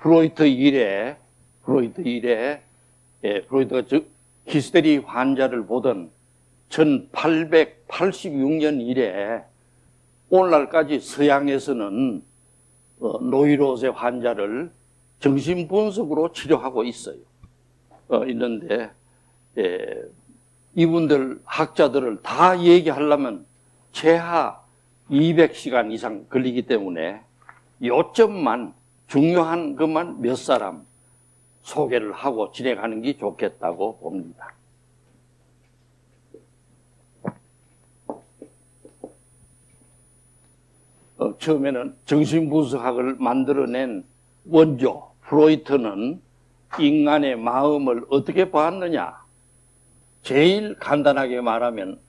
프로이트가 히스테리 환자를 보던 1886년 이래 오늘날까지 서양에서는 노이로제 환자를 정신분석으로 치료하고 있어요. 있는데 이분들 학자들을 다 얘기하려면 최하 200시간 이상 걸리기 때문에 요점만 중요한 것만 몇 사람 소개를 하고 진행하는 게 좋겠다고 봅니다. 처음에는 정신분석학을 만들어낸 원조 프로이트는 인간의 마음을 어떻게 보았느냐? 제일 간단하게 말하면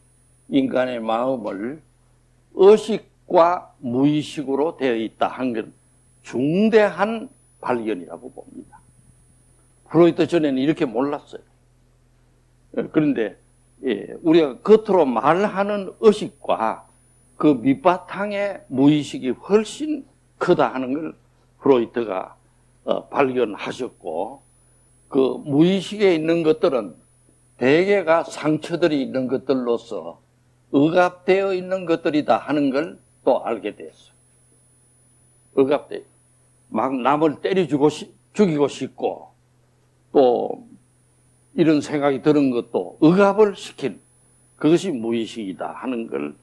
인간의 마음을 의식과 무의식으로 되어 있다 한 건 중대한 발견이라고 봅니다. 프로이트 전에는 이렇게 몰랐어요. 그런데 우리가 겉으로 말하는 의식과 그 밑바탕의 무의식이 훨씬 크다 하는 걸 프로이트가 발견하셨고, 그 무의식에 있는 것들은 대개가 상처들이 있는 것들로서 억압되어 있는 것들이다 하는 걸 또 알게 됐어요. 억압되어 막 남을 죽이고 싶고 또 이런 생각이 드는 것도 억압을 시킨 그것이 무의식이다 하는 걸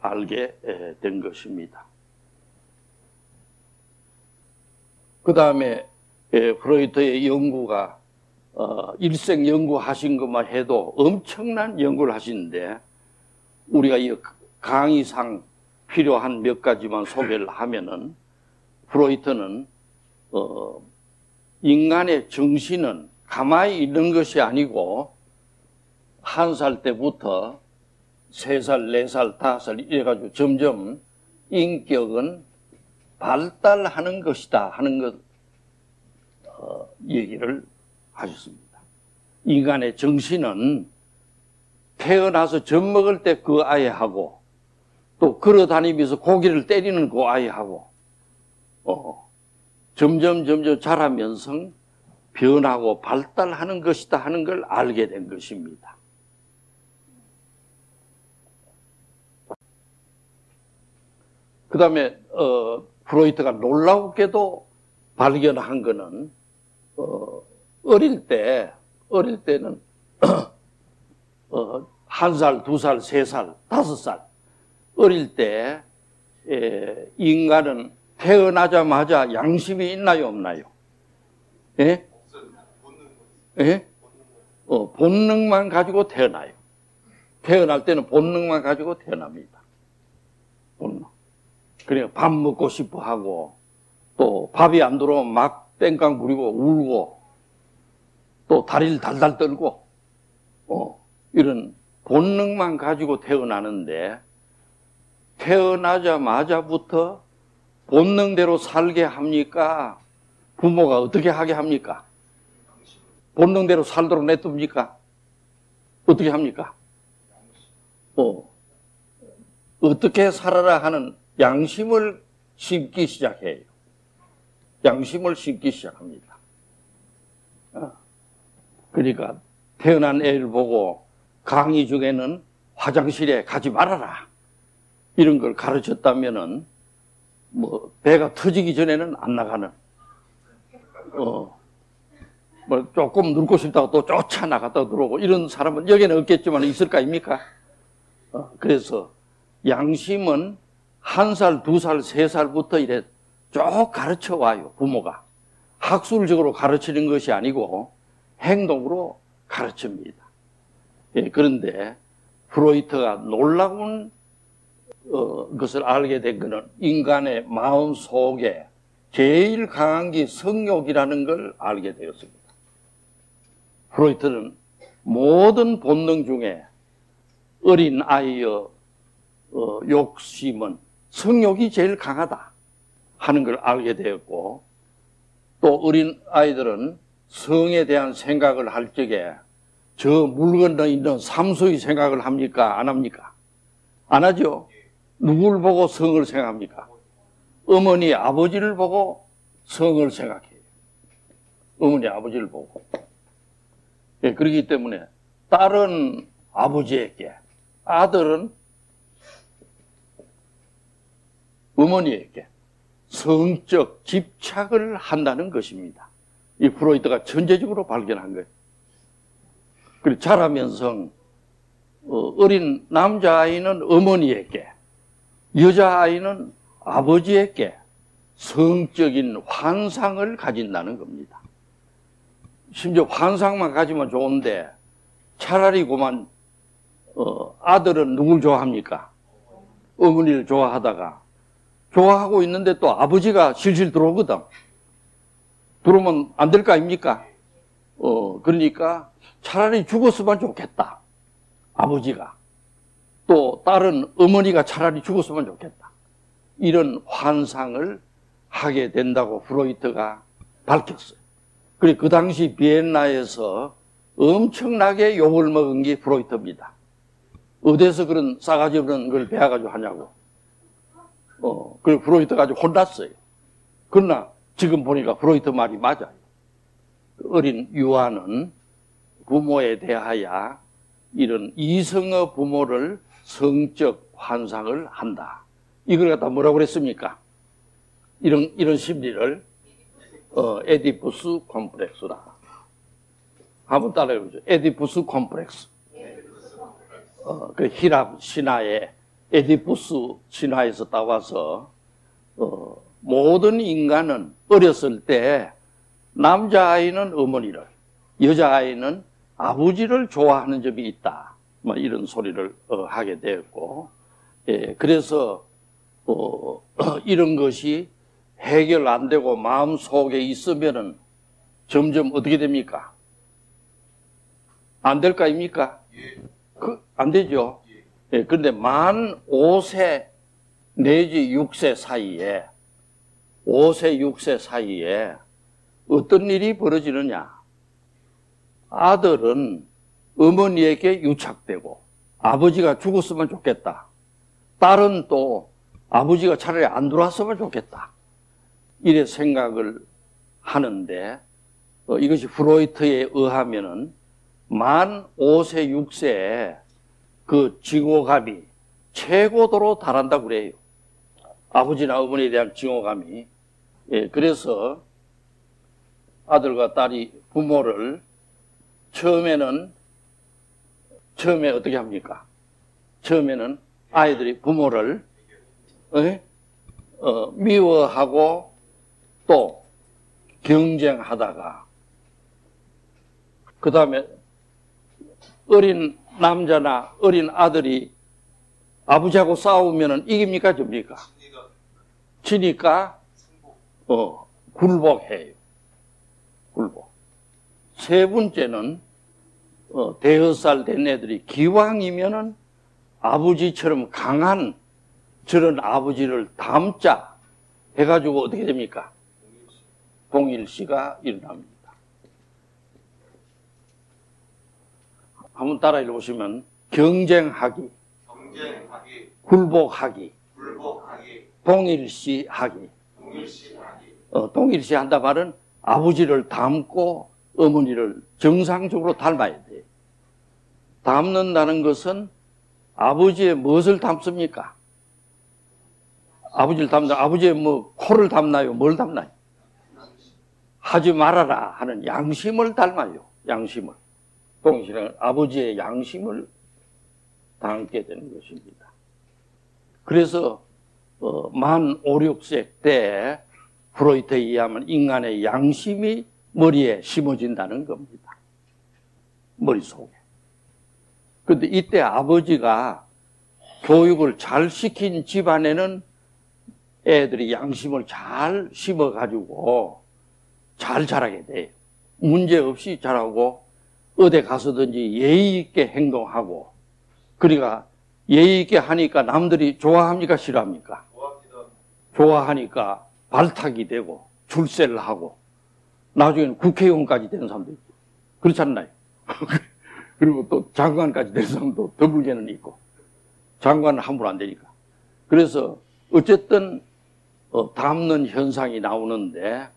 알게 된 것입니다. 그 다음에 프로이트의 연구가 일생 연구하신 것만 해도 엄청난 연구를 하시는데 우리가 이 강의상 필요한 몇 가지만 소개를 하면은 프로이트는 인간의 정신은 가만히 있는 것이 아니고 1살 때부터 3살, 4살, 5살 이래가지고 점점 인격은 발달하는 것이다 하는 것 얘기를 하셨습니다. 인간의 정신은 태어나서 젖 먹을 때 그 아이하고 또 걸어다니면서 고기를 때리는 그 아이하고 점점 자라면서 변하고 발달하는 것이다 하는 걸 알게 된 것입니다. 그 다음에 프로이트가 놀랍게도 발견한 거는 어릴 때는 1살, 2살, 3살, 5살 어릴 때 인간은 태어나자마자 양심이 있나요, 없나요? 예? 예? 본능만 가지고 태어나요. 태어날 때는 본능만 가지고 태어납니다. 본능. 그러니까 밥 먹고 싶어 하고, 또 밥이 안 들어오면 막 땡깡 부리고 울고, 또 다리를 달달 떨고, 이런 본능만 가지고 태어나는데, 태어나자마자부터 본능대로 살게 합니까? 부모가 어떻게 하게 합니까? 본능대로 살도록 냅둡니까? 어떻게 합니까? 어떻게 살아라 하는 양심을 심기 시작해요. 양심을 심기 시작합니다. 그러니까 태어난 애를 보고 강의 중에는 화장실에 가지 말아라 이런 걸 가르쳤다면은 뭐 배가 터지기 전에는 안 나가는 뭐 조금 늙고 싶다고 또 쫓아 나갔다 들어오고 이런 사람은 여기는 없겠지만 있을 거 아닙니까? 그래서 양심은 1살, 2살, 3살부터 이래 쭉 가르쳐 와요. 부모가 학술적으로 가르치는 것이 아니고 행동으로 가르칩니다. 그런데 프로이트가 놀라운 것을 알게 된 것은 인간의 마음 속에 제일 강한 게 성욕이라는 걸 알게 되었습니다. 프로이트는 모든 본능 중에 어린 아이의 욕심은 성욕이 제일 강하다 하는 걸 알게 되었고, 또 어린 아이들은 성에 대한 생각을 할 적에 저 물 건너 있는 삼수의 생각을 합니까? 안 합니까? 안 하죠? 누굴 보고 성을 생각합니까? 어머니, 아버지를 보고 성을 생각해요. 어머니 아버지를 보고. 예, 그렇기 때문에 딸은 아버지에게, 아들은 어머니에게 성적 집착을 한다는 것입니다. 이 프로이트가 천재적으로 발견한 거예요. 그리고 자라면서 어린 남자아이는 어머니에게, 여자아이는 아버지에게 성적인 환상을 가진다는 겁니다. 심지어 환상만 가지면 좋은데 차라리 그만 아들은 누굴 좋아합니까? 어머니를 좋아하다가 좋아하고 있는데 또 아버지가 실실 들어오거든. 들어오면 안 될 거 아닙니까? 그러니까 차라리 죽었으면 좋겠다. 아버지가. 또 딸은 어머니가 차라리 죽었으면 좋겠다. 이런 환상을 하게 된다고 프로이트가 밝혔어요. 그리고 그 당시 비엔나에서 엄청나게 욕을 먹은 게 프로이트입니다. 어디서 그런 싸가지 없는 걸 배워가지고 하냐고. 그리고 프로이트가 아주 혼났어요. 그러나 지금 보니까 프로이트 말이 맞아요. 어린 유아는 부모에 대하여 이런 이성의 부모를 성적 환상을 한다. 이걸 갖다 뭐라고 그랬습니까? 이런 심리를 에디푸스 콤플렉스라. 한번 따라해보죠. 에디푸스 콤플렉스. 그 히랍 신화에 에디푸스 신화에서 따와서 모든 인간은 어렸을 때 남자아이는 어머니를, 여자아이는 아버지를 좋아하는 점이 있다. 뭐 이런 소리를 하게 되었고, 예, 그래서 이런 것이 해결 안 되고 마음 속에 있으면은 점점 어떻게 됩니까? 안 될 거 아닙니까? 안 되죠. 예, 그런데 만 5세 내지 6세 사이에 5세, 6세 사이에 어떤 일이 벌어지느냐? 아들은 어머니에게 유착되고 아버지가 죽었으면 좋겠다. 딸은 또 아버지가 차라리 안 들어왔으면 좋겠다. 이래 생각을 하는데 이것이 프로이트에 의하면은 만 5세, 6세에 그 징후감이 최고도로 달한다고 그래요. 아버지나 어머니에 대한 징후감이. 예, 그래서 아들과 딸이 부모를 처음에 어떻게 합니까? 처음에는 아이들이 부모를 미워하고 또 경쟁하다가 그 다음에 어린 남자나 어린 아들이 아버지하고 싸우면 이깁니까? 접니까? 지니까 굴복해요. 굴복. 세 번째는 대여 살 된 애들이 기왕이면은 아버지처럼 강한 저런 아버지를 닮자 해가지고 어떻게 됩니까? 동일시가 일어납니다. 한번 따라 읽어보시면 경쟁하기, 굴복하기, 동일시하기. 동일시 한다 말은 아버지를 닮고 어머니를 정상적으로 닮아야 돼요. 닮는다는 것은 아버지의 무엇을 닮습니까? 아버지를 닮나, 아버지의 뭐 코를 닮나요? 뭘 닮나요? 하지 말아라 하는 양심을 닮아요. 양심을. 동일시는 아버지의 양심을 닮게 되는 것입니다. 그래서 만 5, 6세 때 프로이트에 의하면 인간의 양심이 머리에 심어진다는 겁니다. 머릿속에. 그런데 이때 아버지가 교육을 잘 시킨 집안에는 애들이 양심을 잘 심어가지고 잘 자라게 돼요. 문제없이 자라고 어디 가서든지 예의 있게 행동하고, 그러니까 예의 있게 하니까 남들이 좋아합니까? 싫어합니까? 좋아하니까 발탁이 되고 출세를 하고 나중에는 국회의원까지 되는 사람도 있고 그렇지 않나요? 그리고 또 장관까지 되는 사람도 더불게는 있고 장관은 함부로 안 되니까. 그래서 어쨌든 닮는 현상이 나오는데,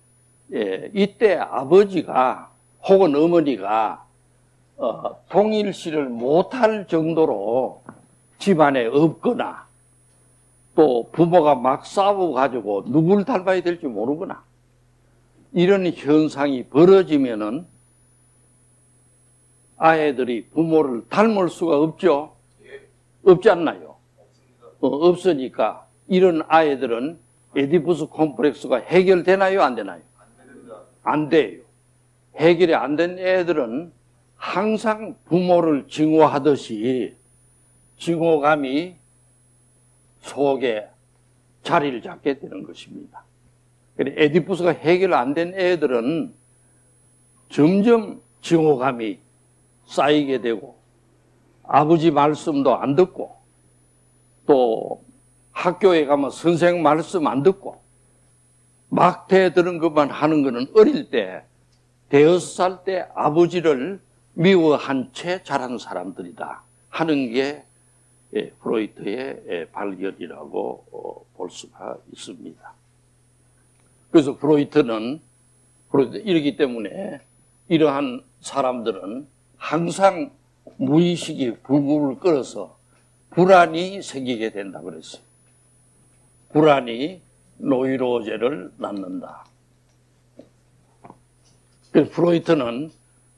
이때 아버지가 혹은 어머니가 통일시를 못할 정도로 집안에 없거나 또 부모가 막 싸워가지고 누굴 닮아야 될지 모르거나 이런 현상이 벌어지면은 아이들이 부모를 닮을 수가 없죠. 없지 않나요? 없으니까 이런 아이들은 에디푸스 콤플렉스가 해결되나요? 안 되나요? 안 돼요. 해결이 안 된 애들은 항상 부모를 증오하듯이 증오감이 속에 자리를 잡게 되는 것입니다. 에디푸스가 해결 안 된 애들은 점점 증오감이 쌓이게 되고 아버지 말씀도 안 듣고 또 학교에 가면 선생 말씀 안 듣고 막 대들은 것만 하는 것은 어릴 때 5살 때 아버지를 미워한 채 자란 사람들이다 하는 게 프로이트의 발견이라고 볼 수가 있습니다. 그래서 프로이트는 이러기 때문에 이러한 사람들은 항상 무의식이 불불을 끓어서 불안이 생기게 된다 그랬어요. 불안이 노이로제를 낳는다. 그래서 프로이트는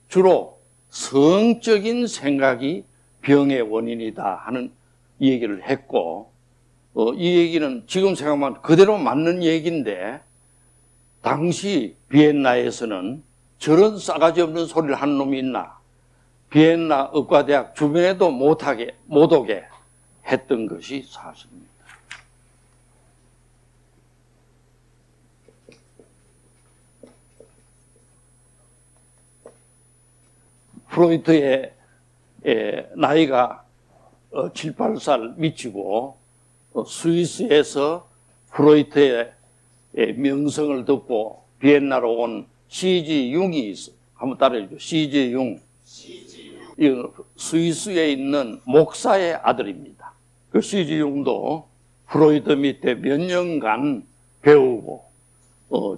주로 성적인 생각이 병의 원인이다 하는 얘기를 했고, 이 얘기는 지금 생각하면 그대로 맞는 얘기인데, 당시 비엔나에서는 저런 싸가지 없는 소리를 하는 놈이 있나, 비엔나 의과대학 주변에도 못 오게 했던 것이 사실입니다. 프로이트의 나이가 7, 8살 미치고 스위스에서 프로이트의 명성을 듣고 비엔나로 온 C.G. 융이 있어요. 한번 따라해줘. C.G. 융. 스위스에 있는 목사의 아들입니다. 그 C.G. 융도 프로이트 밑에 몇 년간 배우고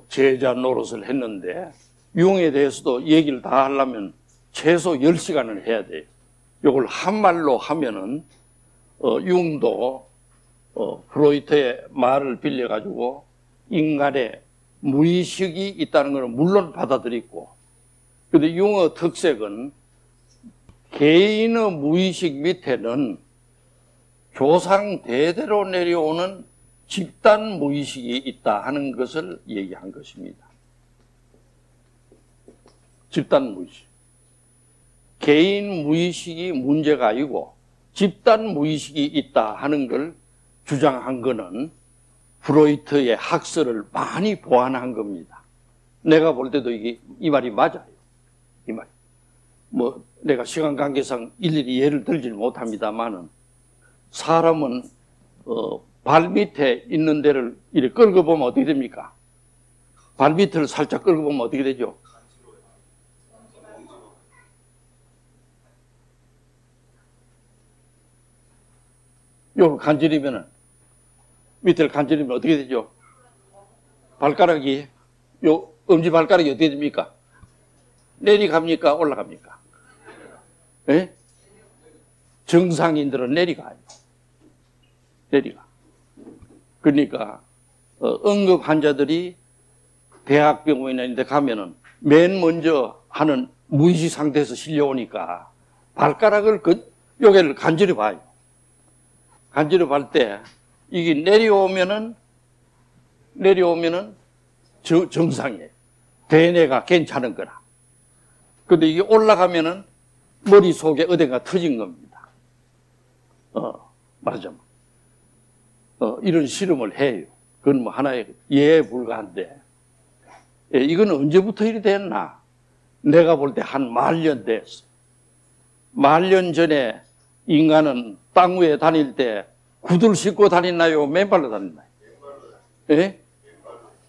제자 노릇을 했는데 융에 대해서도 얘기를 다 하려면 최소 10시간을 해야 돼요. 이걸 한말로 하면은 융도 프로이트의 말을 빌려가지고 인간의 무의식이 있다는 것은 물론 받아들이고, 그런데 융의 특색은 개인의 무의식 밑에는 조상 대대로 내려오는 집단 무의식이 있다 하는 것을 얘기한 것입니다. 집단 무의식. 개인 무의식이 문제가 아니고 집단 무의식이 있다 하는 걸 주장한 것은 프로이트의 학설을 많이 보완한 겁니다. 내가 볼 때도 이 말이 맞아요. 이 말. 내가 시간 관계상 일일이 예를 들지는 못합니다만은 사람은 발 밑에 있는 데를 이렇게 끌고 보면 어떻게 됩니까? 발 밑을 살짝 끌고 보면 어떻게 되죠? 요걸 간지리면은, 밑을 간지리면 어떻게 되죠? 발가락이, 엄지발가락이 어떻게 됩니까? 내려갑니까? 올라갑니까? 예? 정상인들은 내려가요. 내려가. 그러니까, 응급 환자들이 대학병원에 가면은 맨 먼저 하는 무의식 상태에서 실려오니까 발가락을 요게를 간지러 봐요. 간지러 볼 때 이게 내려오면은 정상이에요. 대뇌가 괜찮은 거라. 근데 이게 올라가면은 머릿속에 어딘가 터진 겁니다. 말하자면. 이런 실험을 해요. 그건 뭐 하나의 예에 불과한데, 이건 언제부터 이리 됐나? 내가 볼 때 한 10,000년 됐어. 10,000년 전에 인간은 땅 위에 다닐 때 구두를 신고 다니나요? 맨발로 다니나요? 예?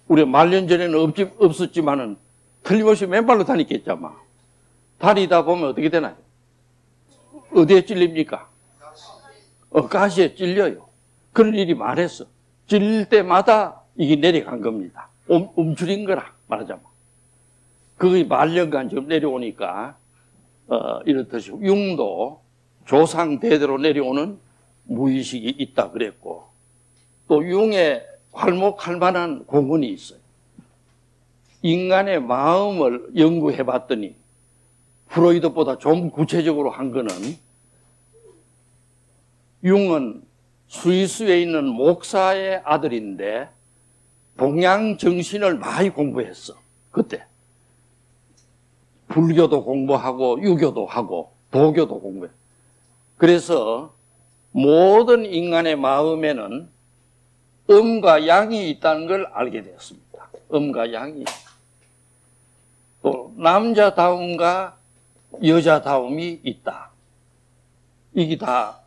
우리 10,000년 전에는 없었지만은 틀림없이 맨발로 다녔겠잖아. 다니다 보면 어떻게 되나요? 어디에 찔립니까? 가시에 찔려요. 그런 일이 많았어. 찔릴 때마다 이게 내려간 겁니다. 움츠린 거라 말하자면. 그게 말년간 지금 내려오니까 이렇듯이 융도 조상 대대로 내려오는 무의식이 있다 그랬고, 또 융에 활목할 만한 공원이 있어요. 인간의 마음을 연구해 봤더니 프로이드보다 좀 구체적으로 한 거는, 융은 스위스에 있는 목사의 아들인데 동양 정신을 많이 공부했어. 그때 불교도 공부하고 유교도 하고 도교도 공부해. 그래서 모든 인간의 마음에는 음과 양이 있다는 걸 알게 되었습니다. 음과 양이. 또 남자다움과 여자다움이 있다. 이게 다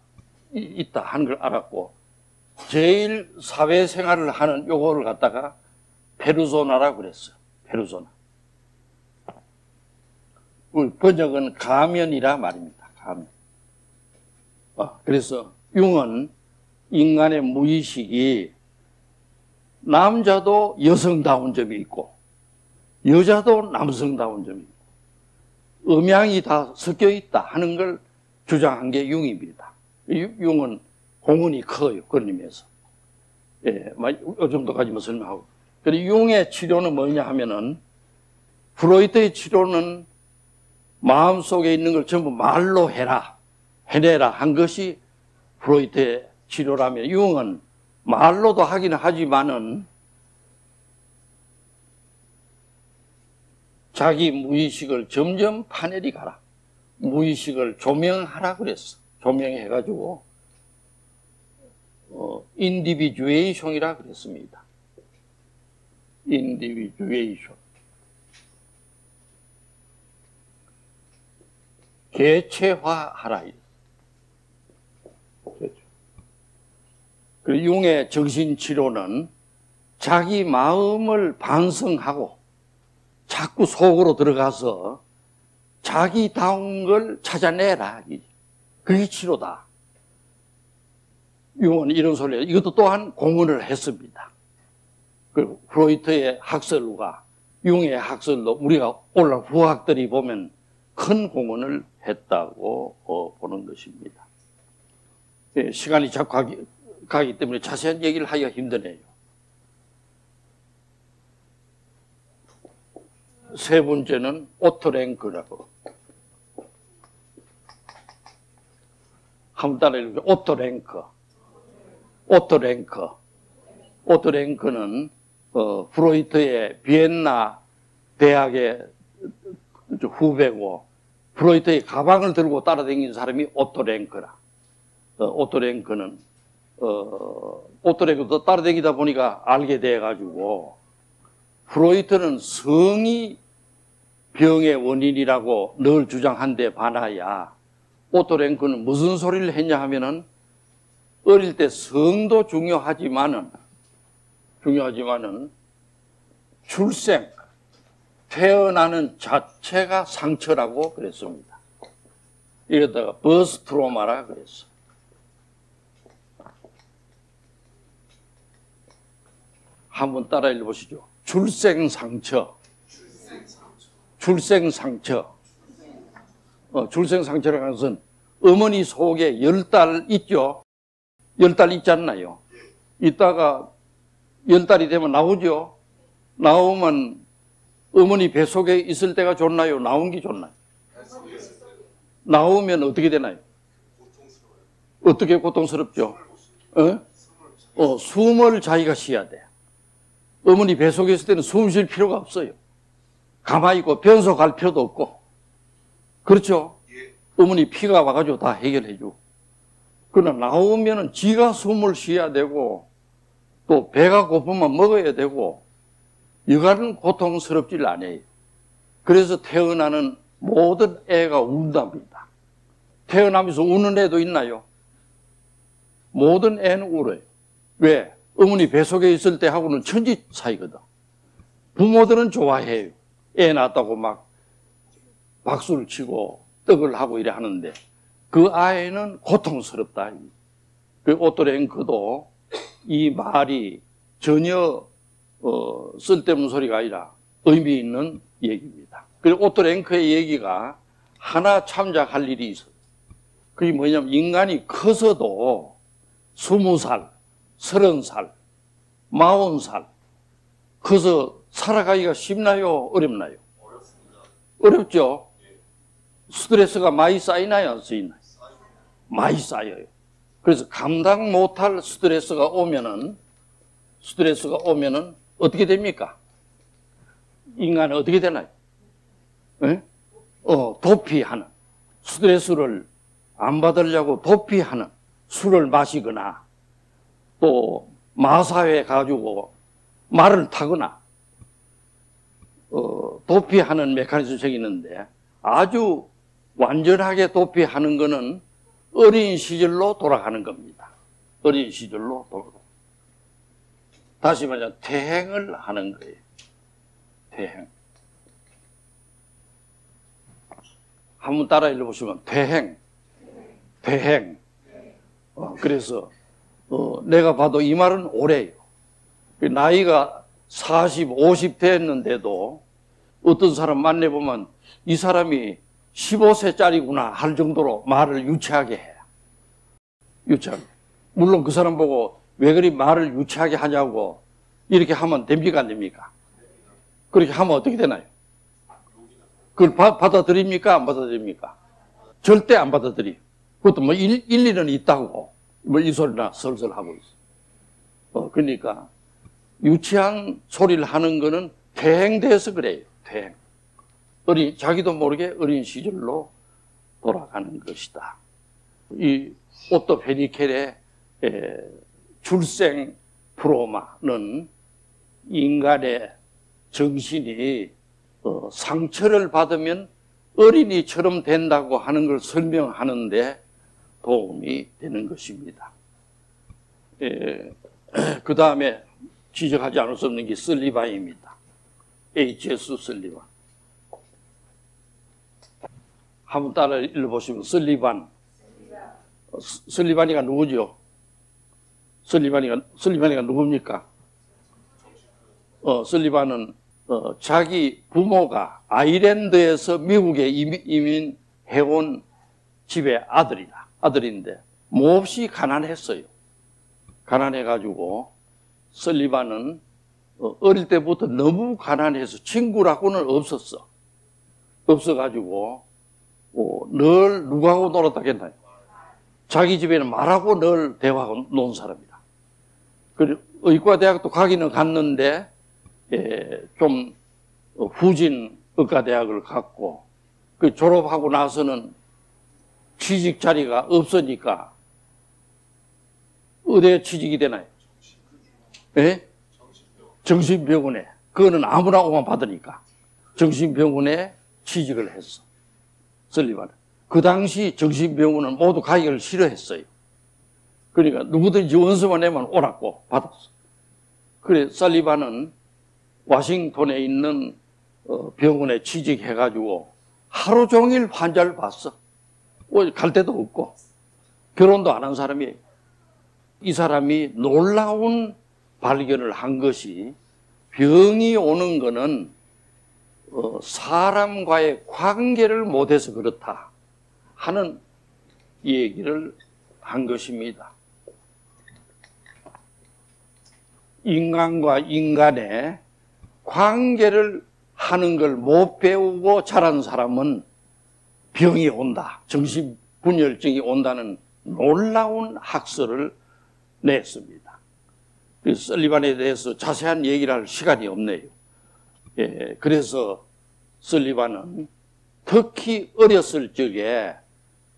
있다 하는 걸 알았고, 제일 사회생활을 하는 요거를 갖다가 페르소나라고 그랬어요. 페르소나. 번역은 가면이라 말입니다. 가면. 그래서 융은 인간의 무의식이 남자도 여성다운 점이 있고 여자도 남성다운 점이 있고 음양이 다 섞여 있다 하는 걸 주장한 게 융입니다. 융은 공헌이 커요. 그런 의미에서. 예, 이 정도까지만 설명하고. 그리고 융의 치료는 뭐냐 하면은, 프로이트의 치료는 마음속에 있는 걸 전부 말로 해라, 해내라 한 것이 프로이트의 치료라면, 융은 말로도 하긴 하지만은 자기 무의식을 점점 파내리 가라. 무의식을 조명하라 그랬어. 조명해가지고 인디비듀에이션이라 그랬습니다. 인디비듀에이션. 개체화하라. 그렇죠. 그리고 융의 정신치료는 자기 마음을 반성하고 자꾸 속으로 들어가서 자기다운 걸 찾아내라. 그게 치료다. 융은 이런 소리를, 이것도 또한 공헌을 했습니다. 그리고 프로이트의 학설과 융의 학설도 우리가 오늘날 후학들이 보면 큰 공헌을 했다고 보는 것입니다. 예, 시간이 자꾸 가기 때문에 자세한 얘기를 하기가 힘드네요. 세 번째는 오토랭크라고. 한번 따라해보세요. 오토랭크. 오토랭크. 오토랭크는 프로이트의 비엔나 대학의 후배고, 프로이트의 가방을 들고 따라다니는 사람이 오토랭크라. 오토랭크는 오토랭크도 따라다니다 보니까 알게 돼가지고, 프로이트는 성이 병의 원인이라고 늘 주장한데 반하야, 오토랭크는 무슨 소리를 했냐 하면은, 어릴 때 성도 중요하지만은 출생, 태어나는 자체가 상처라고 그랬습니다. 이러다가 버스 트로마라 그랬어. 한번 따라 읽어보시죠. 출생 상처. 출생 상처. 출생 상처라는 것은 어머니 속에 10달 있죠. 10달 있지 않나요? 있다가 10달이 되면 나오죠. 나오면 어머니 뱃속에 있을 때가 좋나요? 나온 게 좋나요? 나오면 어떻게 되나요? 어떻게 고통스럽죠? 숨을 자기가 쉬어야 돼. 어머니 뱃속에 있을 때는 숨 쉴 필요가 없어요. 가만히 있고 변소 갈 필요도 없고. 그렇죠? 어머니 피가 와가지고 다 해결해주고. 그러나 나오면은 지가 숨을 쉬어야 되고, 또 배가 고프면 먹어야 되고, 여간은 고통스럽질 않아요. 그래서 태어나는 모든 애가 운답니다. 태어나면서 우는 애도 있나요? 모든 애는 울어요. 왜? 어머니 뱃속에 있을 때 하고는 천지 차이거든. 부모들은 좋아해요. 애 낳았다고 막 박수를 치고 떡을 하고 이래 하는데, 그 아이는 고통스럽다. 그 오토랭크도 이 말이 전혀 쓸데없는 소리가 아니라 의미 있는 얘기입니다. 그리고 오토 랭크의 얘기가 하나 참작할 일이 있어요. 그게 뭐냐면 인간이 커서도 20살, 30살, 40살 커서 살아가기가 쉽나요? 어렵나요? 어렵습니다. 어렵죠? 스트레스가 많이 쌓이나요? 안 쌓이나요? 많이 쌓여요. 그래서 감당 못할 스트레스가 오면은 어떻게 됩니까? 인간은 어떻게 되나요? 네? 도피하는, 스트레스를 안 받으려고 도피하는, 술을 마시거나 또 마사회 가지고 말을 타거나 도피하는 메커니즘이 생기는데 아주 완전하게 도피하는 거는 어린 시절로 돌아가는 겁니다. 어린 시절로 돌아가는. 다시 말하면 퇴행을 하는 거예요. 퇴행. 한번 따라 읽어보시면 퇴행. 그래서 내가 봐도 이 말은 오래요. 나이가 40, 50 됐는데도 어떤 사람 만나보면 이 사람이 15세짜리구나 할 정도로 말을 유치하게 해. 유치하게. 물론 그 사람 보고 왜 그리 말을 유치하게 하냐고 이렇게 하면 됩니까? 안 됩니까? 그렇게 하면 어떻게 되나요? 그걸 받아들입니까? 안 받아들입니까? 절대 안 받아들여요. 그것도 뭐 일리는 있다고 뭐 이 소리나 설설 하고 있어. 그러니까 유치한 소리를 하는 거는 퇴행돼서 그래요. 퇴행. 자기도 모르게 어린 시절로 돌아가는 것이다. 이 오토 페니켈의 출생 프로마는 인간의 정신이 상처를 받으면 어린이처럼 된다고 하는 걸 설명하는데 도움이 되는 것입니다. 그 다음에 지적하지 않을 수 없는 게 설리반입니다. H.S. 설리반. 한번 따라 읽어보시면 설리반. 설리반이가 누구죠? 설리반이가 누굽니까? 설리반은 자기 부모가 아일랜드에서 미국에 이민해온 집의 아들인데 몹시 가난했어요. 가난해가지고 설리반은 어릴 때부터 너무 가난해서 친구라고는 없어가지고 늘 누구하고 놀았다겠나요? 자기 집에는 말하고 늘 대화하고 논 사람이다. 그리고 의과대학도 가기는 갔는데 좀 후진 의과대학을 갔고 그 졸업하고 나서는 취직 자리가 없으니까 어디에 취직이 되나요? 예? 정신병원에. 그거는 아무나 오면 받으니까 정신병원에 취직을 했어. 설리반은. 그 당시 정신병원은 모두 가기를 싫어했어요. 그러니까 누구든지 원서만 내면 오라고 받았어. 그래 설리반은 워싱턴에 있는 병원에 취직해가지고 하루 종일 환자를 봤어. 갈 데도 없고 결혼도 안 한 사람이에요. 이 사람이 놀라운 발견을 한 것이 병이 오는 거는 사람과의 관계를 못해서 그렇다 하는 얘기를 한 것입니다. 인간과 인간의 관계를 하는 걸 못 배우고 자란 사람은 병이 온다, 정신분열증이 온다는 놀라운 학설을 냈습니다. 그래서 설리반에 대해서 자세한 얘기를 할 시간이 없네요. 그래서 설리반은 특히 어렸을 적에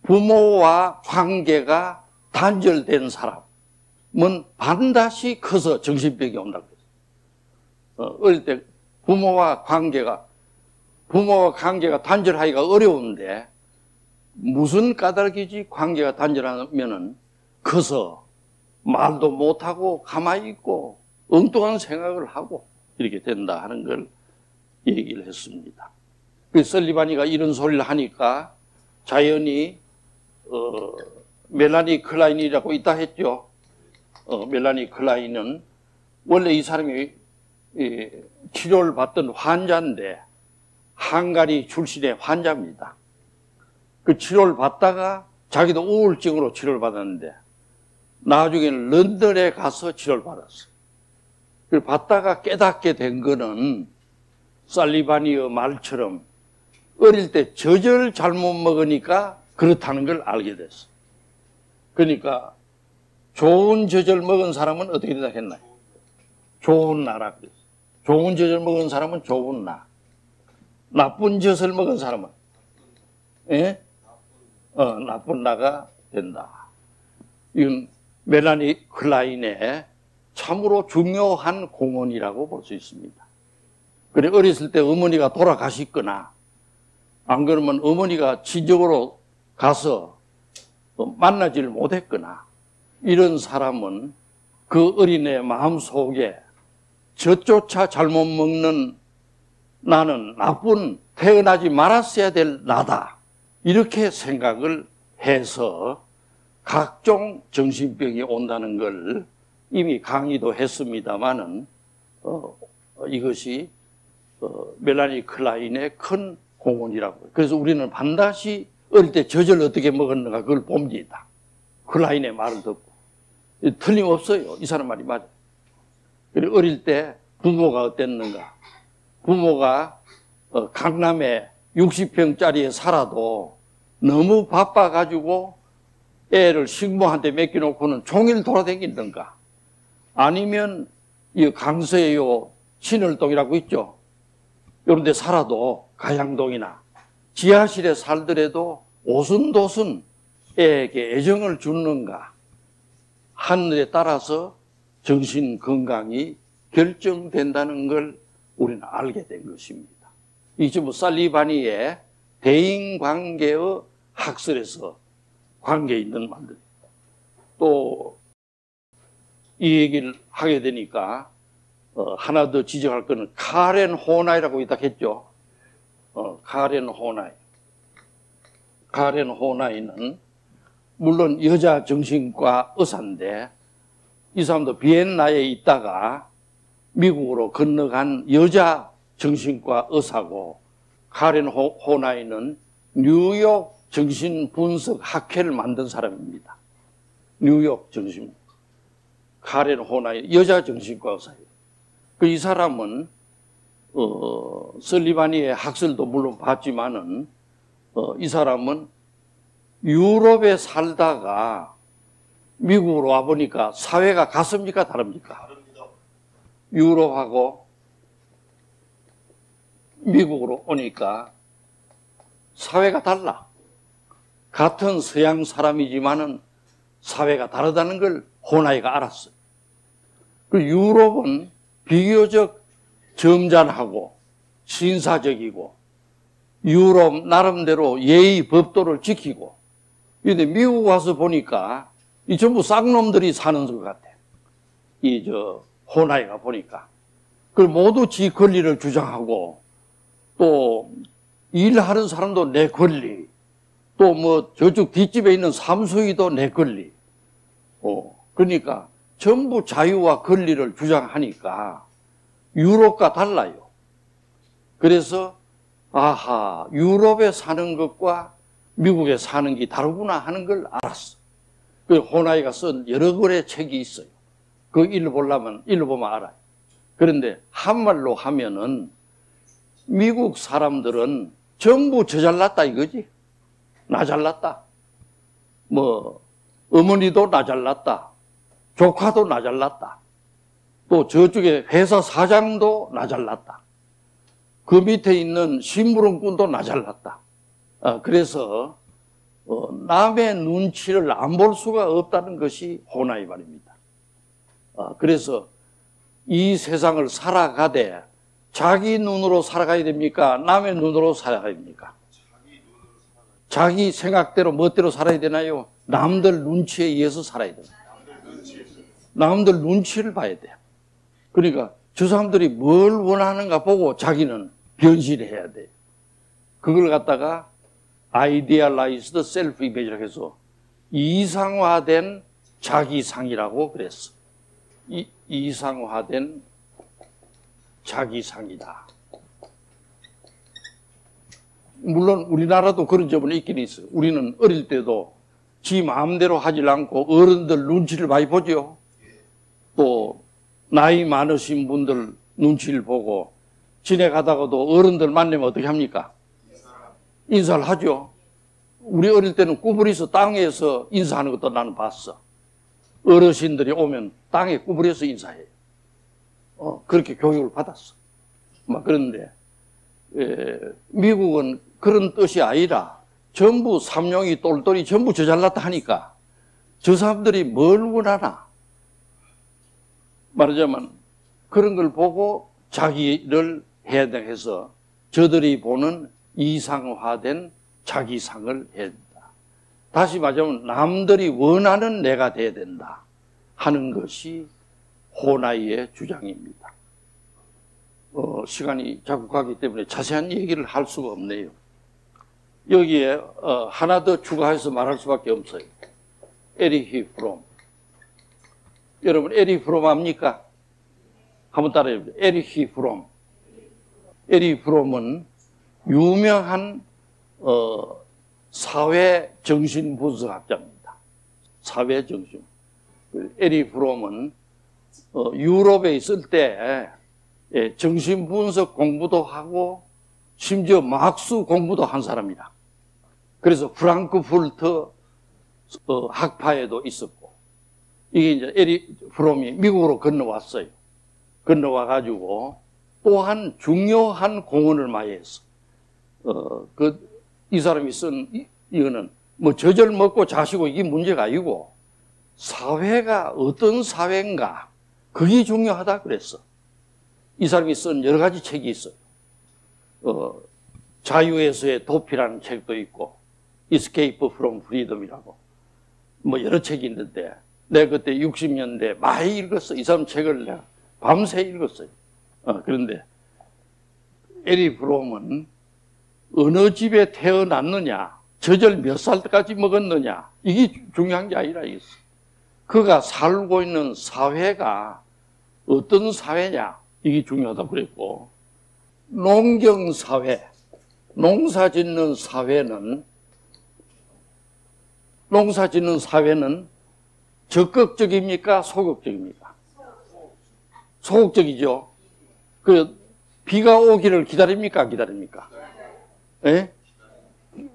부모와 관계가 단절된 사람은 반드시 커서 정신병이 온다고 했어요. 어릴 때 부모와 관계가 단절하기가 어려운데 무슨 까닭이지 관계가 단절하면은 커서 말도 못하고 가만히 있고 엉뚱한 생각을 하고 이렇게 된다 하는 걸 얘기를 했습니다. 그래서 설리반이가 이런 소리를 하니까 자연히 멜라니 클라인이라고 있다 했죠. 멜라니 클라인은 원래 이 사람이 치료를 받던 환자인데 헝가리 출신의 환자입니다. 그 치료를 받다가 자기도 우울증으로 치료를 받았는데 나중에는 런던에 가서 치료를 받았어요. 그걸 받다가 깨닫게 된 거는 살리바니의 말처럼 어릴 때 젖을 잘못 먹으니까 그렇다는 걸 알게 됐어요. 그러니까 좋은 젖을 먹은 사람은 어떻게 된다 했나요? 좋은 나라 그랬어요. 좋은 젖을 먹은 사람은 좋은 나. 나쁜 젖을 먹은 사람은 나쁜 나가 된다. 이건 멜라니 클라인의 참으로 중요한 공헌이라고 볼 수 있습니다. 그래, 어렸을 때 어머니가 돌아가셨거나, 안 그러면 어머니가 친정으로 가서 만나지를 못했거나, 이런 사람은 그 어린애 마음 속에 젖조차 잘못 먹는 나는 나쁜, 태어나지 말았어야 될 나다. 이렇게 생각을 해서 각종 정신병이 온다는 걸 이미 강의도 했습니다마는, 이것이 멜라니 클라인의 큰 공헌이라고. 그래서 우리는 반드시 어릴 때 젖을 어떻게 먹었는가 그걸 봅니다. 클라인의 말을 듣고. 틀림없어요. 이 사람 말이 맞아요. 그리고 어릴 때 부모가 어땠는가. 부모가 강남에 60평짜리에 살아도 너무 바빠가지고 애를 식모한테 맡겨놓고는 종일 돌아다니던가. 아니면 이 강서에 신월동이라고 있죠. 이런 데 살아도 가양동이나 지하실에 살더라도 오순도순 애에게 애정을 주는가 하늘에 따라서 정신 건강이 결정된다는 걸 우리는 알게 된 것입니다. 이게 뭐 살리바니의 대인관계의 학설에서 관계 있는 말들. 또 이 얘기를 하게 되니까 하나 더 지적할 거는 카렌 호나이라고 있다 했죠. 카렌 호나이. 카렌 호나이는 물론 여자 정신과 의사인데 이 사람도 비엔나에 있다가 미국으로 건너간 여자 정신과 의사고, 카렌 호나이는 뉴욕 정신분석학회를 만든 사람입니다. 뉴욕 정신. 카렌 호나이 여자 정신과 의사예요. 이 사람은 설리바니의 학설도 물론 봤지만은 이 사람은 유럽에 살다가 미국으로 와보니까 사회가 같습니까? 다릅니까? 다릅니다. 유럽하고 미국으로 오니까 사회가 달라. 같은 서양 사람이지만은 사회가 다르다는 걸 호나이가 알았어요. 그 유럽은 비교적 점잖하고 신사적이고 유럽 나름대로 예의 법도를 지키고, 그런데 미국 와서 보니까 이 전부 쌍놈들이 사는 것 같아. 호나이가 보니까. 그 모두 지 권리를 주장하고, 또 일하는 사람도 내 권리, 또 뭐 저쪽 뒷집에 있는 삼수이도 내 권리. 그러니까 전부 자유와 권리를 주장하니까 유럽과 달라요. 그래서 아하, 유럽에 사는 것과 미국에 사는 게 다르구나 하는 걸 알았어. 그 호나이가 쓴 여러 권의 책이 있어요. 그 읽어보면 알아요. 그런데 한말로 하면은 미국 사람들은 전부 저 잘났다 이거지. 나 잘났다. 뭐 어머니도 나 잘났다. 조카도 나 잘났다. 또 저쪽에 회사 사장도 나 잘났다. 그 밑에 있는 심부름꾼도 나 잘났다. 그래서 남의 눈치를 안 볼 수가 없다는 것이 호나이 말입니다. 그래서 이 세상을 살아가되 자기 눈으로 살아가야 됩니까? 남의 눈으로 살아가야 됩니까? 자기 생각대로 멋대로 살아야 되나요? 남들 눈치에 의해서 살아야 되나요? 남들 눈치를 봐야 돼요. 그러니까 저 사람들이 뭘 원하는가 보고 자기는 변신해야 돼요. 그걸 갖다가 idealized self-image라고 해서 이상화된 자기상이라고 그랬어. 이상화된 자기 상이다. 물론 우리나라도 그런 점은 있긴 있어요. 우리는 어릴 때도 지 마음대로 하질 않고 어른들 눈치를 많이 보죠. 또 나이 많으신 분들 눈치를 보고 지내가다가도 어른들 만나면 어떻게 합니까? 인사를 하죠. 우리 어릴 때는 구부리서 땅에서 인사하는 것도 나는 봤어. 어르신들이 오면 땅에 구부려서 인사해요. 그렇게 교육을 받았어. 그런데 미국은 그런 뜻이 아니라 전부 삼룡이 똘똘이 전부 저 잘났다 하니까 저 사람들이 뭘 원하나? 말하자면 그런 걸 보고 자기를 해야 해서 저들이 보는 이상화된 자기상을 해야 된다. 다시 말하자면 남들이 원하는 내가 돼야 된다 하는 것이 호나이의 주장입니다. 시간이 자꾸 가기 때문에 자세한 얘기를 할 수가 없네요. 여기에 하나 더 추가해서 말할 수밖에 없어요. 에리히 프롬. 여러분 에리히 프롬 압니까? 한번 따라해보세요. 에리히 프롬. 에리히 프롬은 유명한 사회 정신 분석학자입니다. 사회 정신. 에리히 프롬은 유럽에 있을 때 정신 분석 공부도 하고 심지어 막수 공부도 한 사람이다. 그래서 프랑크푸르트 학파에도 있었고, 이게 이제 에리 프롬이 미국으로 건너왔어요. 건너와가지고 또한 중요한 공헌을 많이 했어. 이 사람이 쓴 이거는 뭐 젖을 먹고 자시고 이게 문제가 아니고 사회가 어떤 사회인가 그게 중요하다 그랬어. 이 사람이 쓴 여러 가지 책이 있어요. 자유에서의 도피라는 책도 있고 Escape from Freedom이라고 뭐 여러 책이 있는데 내가 그때 60년대 많이 읽었어. 이 사람 책을 내가 밤새 읽었어요. 그런데 에리 프롬은 어느 집에 태어났느냐, 저절 몇 살 때까지 먹었느냐 이게 중요한 게 아니라 이랬어. 그가 살고 있는 사회가 어떤 사회냐 이게 중요하다고 그랬고, 농경사회, 농사짓는 사회는 적극적입니까? 소극적입니까? 소극적이죠. 비가 오기를 기다립니까? 기다립니까? 예?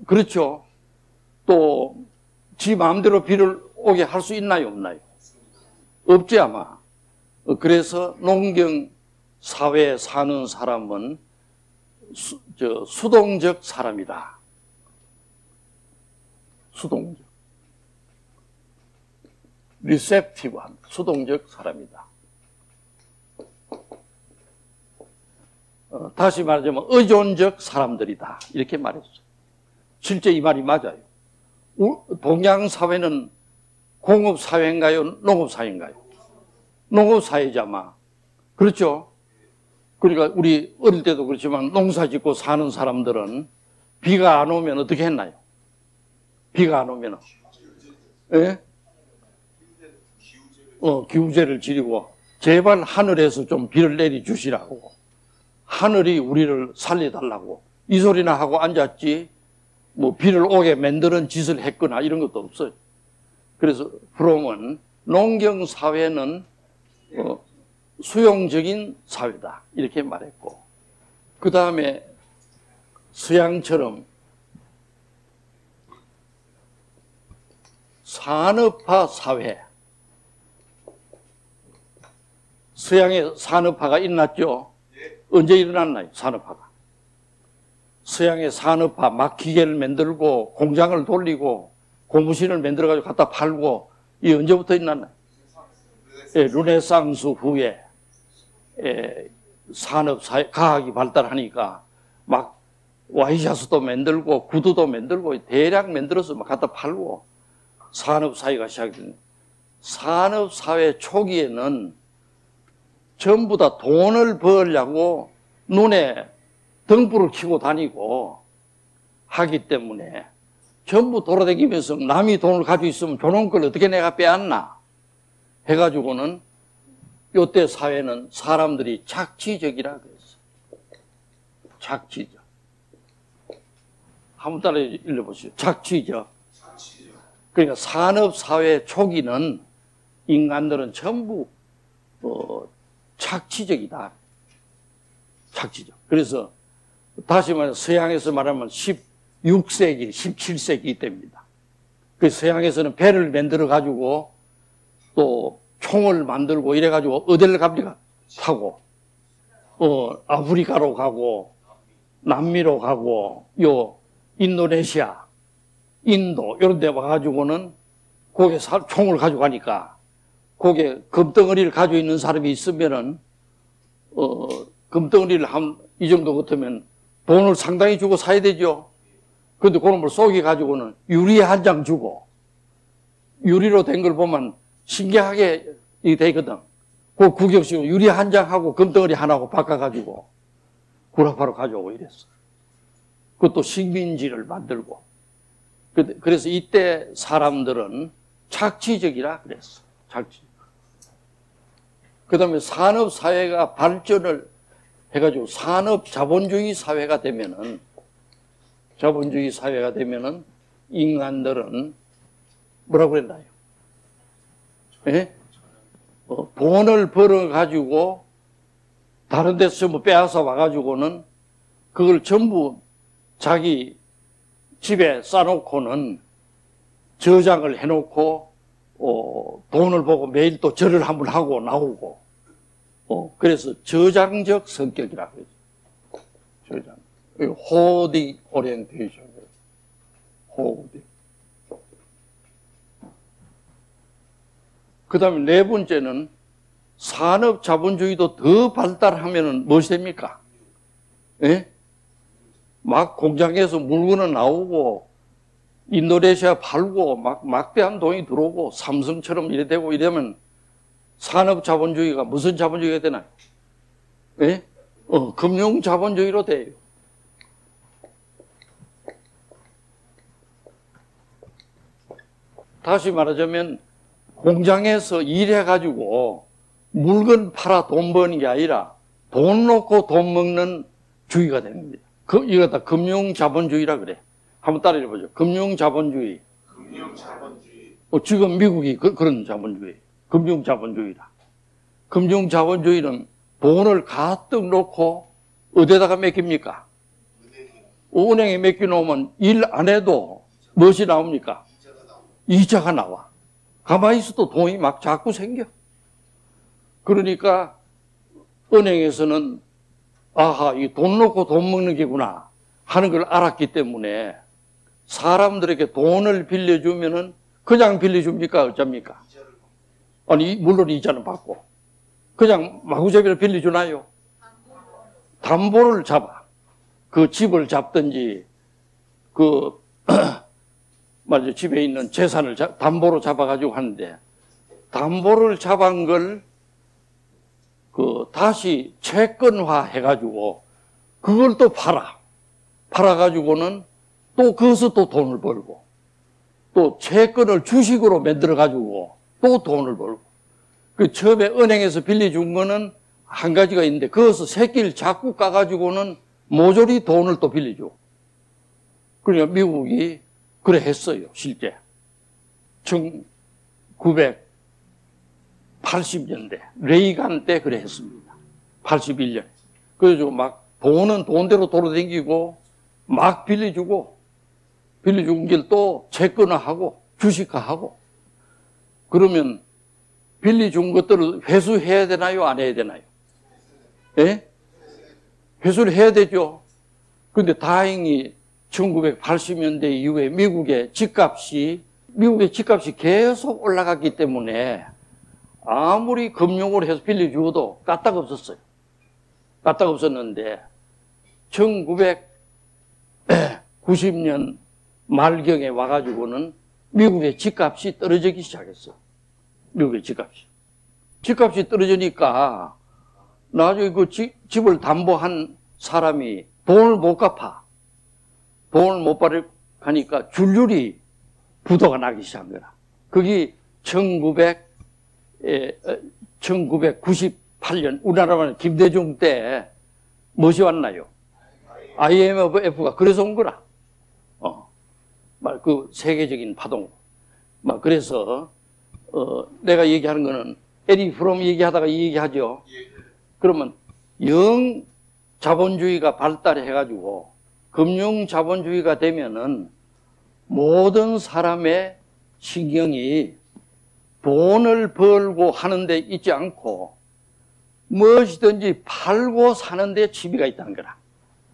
그렇죠. 또, 지 마음대로 비를 오게 할 수 있나요? 없나요? 없지, 아마. 그래서 농경 사회에 사는 사람은 수동적 사람이다. 수동적. 리셉티브한, 수동적 사람이다. 다시 말하자면 의존적 사람들이다. 이렇게 말했어요. 실제 이 말이 맞아요. 동양 사회는 공업 사회인가요? 농업 사회인가요? 농업 사회자마. 그렇죠? 그러니까 우리 어릴 때도 그렇지만 농사 짓고 사는 사람들은 비가 안 오면 어떻게 했나요? 비가 안 오면 예? 기우제를 지르고 제발 하늘에서 좀 비를 내리 주시라고, 하늘이 우리를 살려달라고 이 소리나 하고 앉았지 뭐 비를 오게 만드는 짓을 했거나 이런 것도 없어요. 그래서 프롬은 농경 사회는 수용적인 사회다 이렇게 말했고, 그 다음에 서양처럼 산업화 사회, 서양에 산업화가 일어났죠. 언제 일어났나요? 산업화가. 서양의 산업화, 막 기계를 만들고 공장을 돌리고 고무신을 만들어가지고 갖다 팔고, 이 언제부터 일어났나요? 르네상스 후에 산업사회, 과학이 발달하니까 막 와이셔츠도 만들고 구두도 만들고 대량 만들어서 막 갖다 팔고 산업사회가 시작됐는데, 산업사회 초기에는 전부 다 돈을 벌려고 눈에 등불을 켜고 다니고 하기 때문에 전부 돌아다니면서 남이 돈을 가지고 있으면 저놈 걸 어떻게 내가 빼앗나 해가지고는 요때 사회는 사람들이 착취적이라 그랬어요. 착취적. 한번 따라 읽어보시죠. 착취적. 그러니까 산업사회 초기는 인간들은 전부 착취적이다. 착취적. 그래서 다시 말해 서양에서 말하면 16세기, 17세기 때입니다. 그 서양에서는 배를 만들어 가지고 또 총을 만들고 이래 가지고 어디를 갑니까? 타고 아프리카로 가고 남미로 가고 인도네시아, 인도 이런 데 와가지고는 거기에 총을 가지고 가니까 거기에 금덩어리를 가지고 있는 사람이 있으면은 금덩어리를 이 정도 같으면 돈을 상당히 주고 사야 되죠. 그런데 그놈을 쏘기 가지고는 유리 한 장 주고 유리로 된 걸 보면 신기하게 되거든. 그 구경식으로 유리 한 장하고 금덩어리 하나하고 바꿔가지고 구라파로 가져오고 이랬어. 그것도 식민지를 만들고. 그래서 이때 사람들은 착취적이라 그랬어. 착취. 그 다음에 산업사회가 발전을 해가지고 산업자본주의 사회가 되면은 인간들은 뭐라고 그랬나요? 예? 돈을 벌어가지고 다른 데서 전부 빼앗아 와가지고는 그걸 전부 자기 집에 싸놓고는 저장을 해놓고 돈을 보고 매일 또 절을 한번 하고 나오고 그래서 저장적 성격이라고 그러죠. 저장. 호딩 오리엔테이션. 호딩. 그 다음에 네 번째는 산업 자본주의도 더 발달하면은 무엇이 됩니까? 예? 막 공장에서 물건은 나오고 인도네시아 팔고 막대한 돈이 들어오고 삼성처럼 이래 되고 이러면 산업 자본주의가 무슨 자본주의가 되나요? 예? 금융 자본주의로 돼요. 다시 말하자면 공장에서 일해가지고 물건 팔아 돈 버는 게 아니라 돈 놓고 돈 먹는 주의가 되는 겁니다. 이거 다 금융 자본주의라 그래. 한번 따라 해보죠. 금융 자본주의. 지금 미국이 그런 자본주의. 금융 자본주의라. 금융 자본주의는 돈을 가득 놓고 어디다가 맡깁니까? 은행에 맡겨놓으면 일 안 해도 무엇이 나옵니까? 이자가 나와. 가만히 있어도 돈이 막 자꾸 생겨. 그러니까 은행에서는 아하, 이 돈 놓고 돈 먹는 게구나 하는 걸 알았기 때문에 사람들에게 돈을 빌려주면은 그냥 빌려줍니까? 어쩝니까? 아니, 물론 이자는 받고. 그냥 마구잡이로 빌려주나요? 담보를 잡아. 그 집을 잡든지, 맞아, 집에 있는 재산을 담보로 잡아가지고 하는데, 담보를 잡은 걸, 다시 채권화 해가지고, 그걸 또 팔아. 팔아가지고는 또 거기서 또 돈을 벌고, 또 채권을 주식으로 만들어가지고 또 돈을 벌고, 처음에 은행에서 빌려준 거는 한 가지가 있는데, 거기서 새끼를 자꾸 까가지고는 모조리 돈을 또 빌려줘. 그러니까 미국이 그래 했어요, 실제. 1980년대, 레이간 때 그래 했습니다. 81년. 그래서 막 돈은 돈대로 돌아다니고, 막 빌려준 길 또 채권화하고, 주식화하고. 그러면 빌려준 것들을 회수해야 되나요? 안 해야 되나요? 예? 회수를 해야 되죠. 그런데 다행히 1980년대 이후에 미국의 집값이 계속 올라갔기 때문에 아무리 금융으로 해서 빌려주어도 까딱 없었어요. 까딱 없었는데 1990년 말경에 와가지고는 미국의 집값이 떨어지기 시작했어. 미국의 집값이. 집값이 떨어지니까 나중에 그 집을 담보한 사람이 돈을 못 갚아. 돈을 못 받으니까 줄줄이 부도가 나기 시작한 거야. 그게 1998년 우리나라만 김대중 때 무엇이 왔나요? IMF가 그래서 온 거라. 그 세계적인 파동. 그래서 내가 얘기하는 거는 에리 프롬 얘기하다가 이 얘기하죠. 그러면 영 자본주의가 발달해가지고 금융 자본주의가 되면은 모든 사람의 신경이 돈을 벌고 하는 데 있지 않고 무엇이든지 팔고 사는 데 취미가 있다는 거라.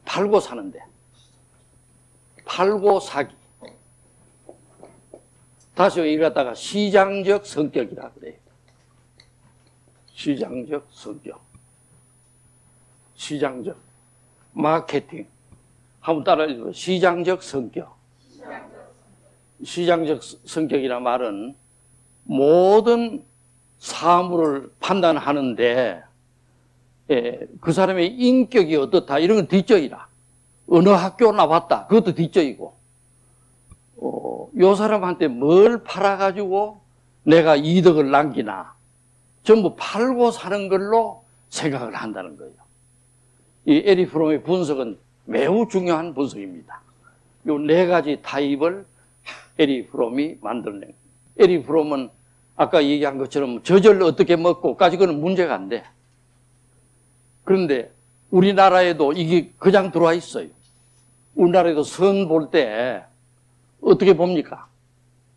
팔고 사는 데. 팔고 사기. 다시 얘기하다가 시장적 성격이라 그래요. 시장적 성격. 시장적. 마케팅. 한번 따라해주세요. 시장적 성격. 시장적 성격이란 말은 모든 사물을 판단하는데 그 사람의 인격이 어떻다 이런 건 뒷적이라. 어느 학교 나왔다 그것도 뒷적이고 요 사람한테 뭘 팔아가지고 내가 이득을 남기나 전부 팔고 사는 걸로 생각을 한다는 거예요. 이 에리 프롬의 분석은 매우 중요한 분석입니다. 요 네 가지 타입을 에리 프롬이 만들어낸. 에리 프롬은 아까 얘기한 것처럼 젖을 어떻게 먹고까지 그건 문제가 안 돼. 그런데 우리나라에도 이게 그냥 들어와 있어요. 우리나라에도 선 볼 때 어떻게 봅니까?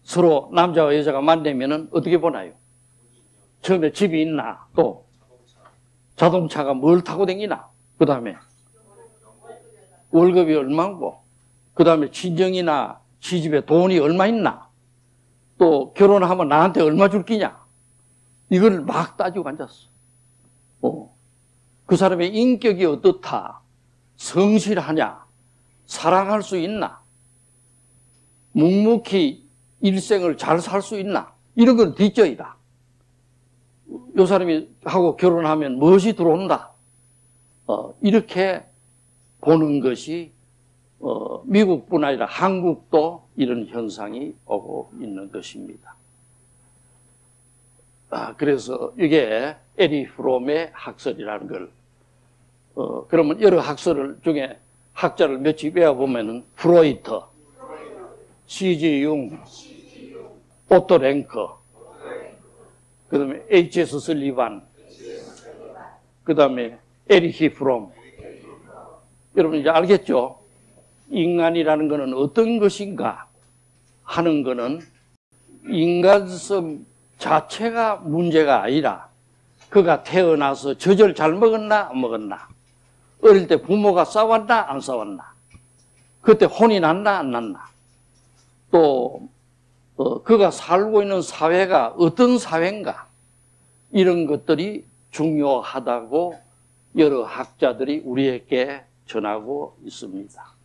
서로 남자와 여자가 만나면은 어떻게 보나요? 처음에 집이 있나? 또 자동차가 뭘 타고 다니나? 그 다음에 월급이 얼마고? 그 다음에 친정이나 시집에 돈이 얼마 있나? 또 결혼하면 나한테 얼마 줄 끼냐? 이걸 막 따지고 앉았어. 그 사람의 인격이 어떻다? 성실하냐? 사랑할 수 있나? 묵묵히 일생을 잘 살 수 있나? 이런 건 뒷전이다. 요 사람이 하고 결혼하면 무엇이 들어온다? 이렇게 보는 것이 미국뿐 아니라 한국도 이런 현상이 오고 있는 것입니다. 그래서 이게 에리 프롬의 학설이라는 걸 그러면 여러 학설 중에 학자를 몇씩 외워보면은 프로이트, C.G. 융, 오토 랭커, 그 다음에 H.S. 설리반, 그 다음에 에리히 프롬. 여러분 이제 알겠죠? 인간이라는 것은 어떤 것인가 하는 것은 인간성 자체가 문제가 아니라 그가 태어나서 젖을 잘 먹었나 안 먹었나, 어릴 때 부모가 싸웠나 안 싸웠나, 그때 혼이 났나 안 났나, 또 그가 살고 있는 사회가 어떤 사회인가, 이런 것들이 중요하다고 여러 학자들이 우리에게 전하고 있습니다.